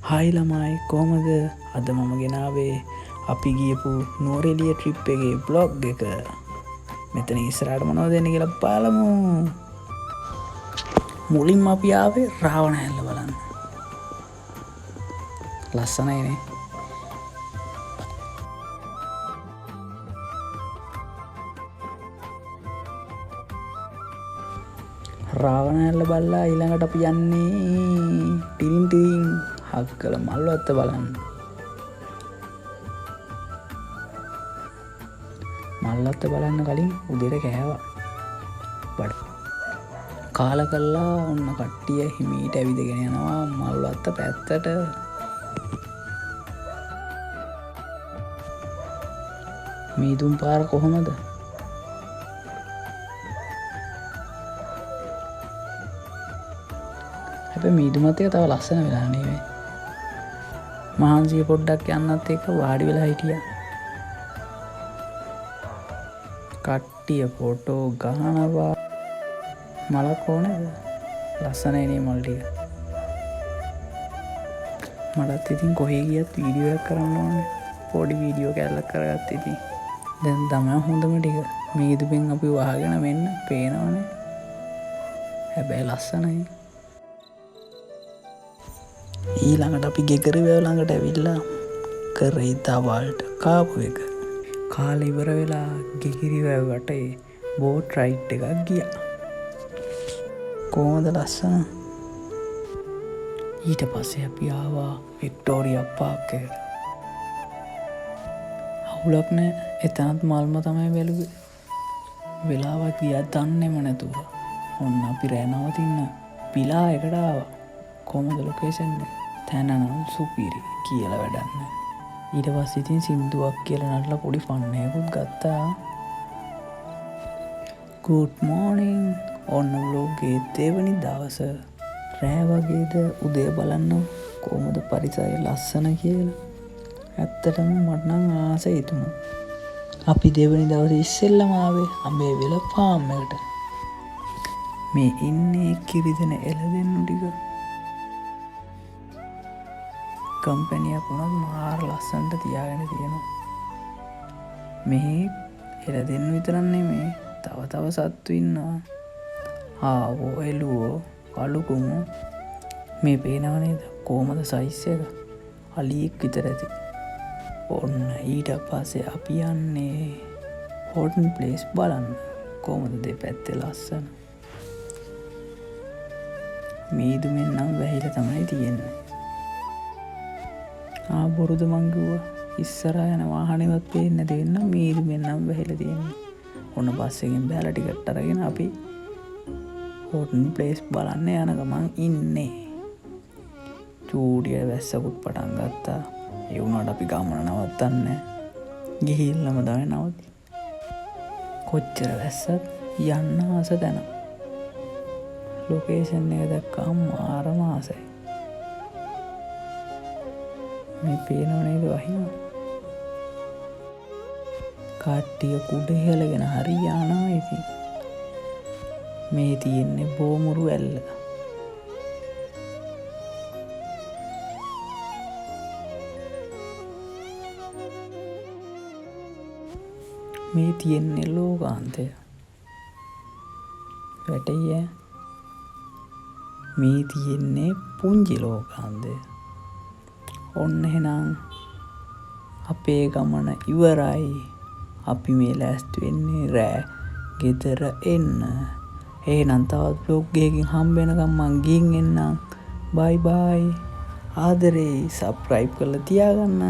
Hi ළමයි කොහමද? අද මම ගෙනාවේ අපි ගියපු නුවරඑළිය ට්‍රිප් එකේ බ්ලොග් එක. මෙතන ඉස්සරහට මොනවද දෙන්නේ කියලා බලමු. මුලින්ම අපි ආවේ රාවණ හැල්ල බලන්න. ලස්සනයිනේ. රාවණ හැල්ල බලලා ඊළඟට අපි යන්නේ ටිරින් හක්කල මල්වත්ත බලන්න. මල්වත්ත බලන්න කලින් උදේට කෑවා. බඩ කාලා කළා ඔන්න කට්ටිය හිමීට ඇවිදගෙන යනවා මල්වත්ත පැත්තට. මීදුම් පාර කොහොමද? හැබැයි මීදුමත් එක තව ලස්සන වෙලා නෙවෙයි. මහන්සිය පොඩ්ඩක් යන්නත් එක්ක වාඩි වෙලා හිටියා. කට්ටිය ෆොටෝ ගහනවා. මලක් ඕනේද? ලස්සනයි නේ මල් ටික. මටත් ඉතින් කොහේ ගියත් වීඩියෝ එකක් කරන්න ඕනේ. පොඩි වීඩියෝ කැල්ලක් කරගත්ත ඉතින්. දැන් තමයි හොඳම ටික. මීදුමෙන් අපි වහගෙන මෙන්න පේනවනේ. හැබැයි ලස්සනයි. ඊළඟට අපි ගෙගර වැව ළඟට ඇවිල්ලා කරේ දවල්ට කාපු එක. කාලේ ඉවර වෙලා ගෙගිරි වැව වටේ බෝට් රයිඩ් එකක් ගියා. කොහොමද ලස්සන? ඊට පස්සේ අපි ආවා වික්ටෝරියා පාක් එකට. අවුලක් නෑ. එතනත් මල්ම තමයි බැලුවේ. වෙලාවක් ගියා දන්නේම නැතුව. ඔන්න අපි රෑ නවතින්න පිලා එකට ආවා. කොහමද ලොකේෂන් එක? තැන නම් සුපිරි කියලා වැඩක් නෑ. ඊට පස්සේ ඉතින් සින්දුවක් කියලා නටලා පොඩි ෆන් එකකුත් ගත්තා. good morning. ඔන්න vlog එකේ දෙවෙනි දවස රෑ වගේද උදේ බලන්න කොහොමද පරිසරය ලස්සන කියලා. ඇත්තටම මට නම් ආසයි හිතුණා. අපි දෙවෙනි දවසේ ඉස්සෙල්ලම ආවේ අඹේවිල ෆාම් එකට. මේ ඉන්නේ කිරිදෙන එළදෙන්නු ටික. කම්පැනියක් වුණත් මාර ලස්සනට තියාගෙන තියෙනවා. මෙහි එළදෙන්නු විතරක් නෙමෙයි තව සත්තු ඉන්නවා. ආවෝ එළුවෝ කළුකුමු මේ පේනව නේද? කොහමද සයිස් එක? අලියෙක් විතර ඇති. ඔන්න ඊට පස්සේ අපි යන්නේ හොටන් ප්ලේස් බලන්න. කොහමද දෙපැත්තේ ලස්සන. මීදුමෙන් නම් වැහිලා තමයි තියෙන්නේ. බොරුද මං කිව්වා. ඉස්සරහා යන වාහනේවත් පේන්නේ නැති වෙන මීදුමෙන් නම් වැහිලා තියෙන්නේ. ඔන්න බස් එකෙන් බැලලා ටිකට් අරගෙන අපි හොටන් ප්ලේස් බලන්න යන ගමන් ඉන්නේ. චූඩිය වැස්සකුත් පටන් ගත්තා. ඒ වුණාට අපි ගමන නවත්තන්නේ. ගිහිල්ලාම තමයි නවති. කොච්චර වැස්සත් යන්න ආස තැන. ලොකේෂන් එක දැක්කම මාරම ආසයි. මේ පේනව නේද වහිනවා. කට්ටිය කුඩ ඉහළගෙන හරි යනවා ඉතින්. මේ තියෙන්නේ බෝමුරු ඇල්ල. මේ තියෙන්නේ ලෝකාන්තය. වැටෙයි. මේ තියෙන්නේ පුංචි ලෝකාන්තය. ඔන්න එහෙනම් අපේ ගමන ඉවරයි. අපි මේ ලෑස්ති වෙන්නේ රෑ ගෙදර එන්න. එහෙනම් තවත් vlog එකකින් හම්බ වෙනකම් මං ගිහින් එන්නම්. bye bye. ආදරේ subscribe කරලා තියාගන්න.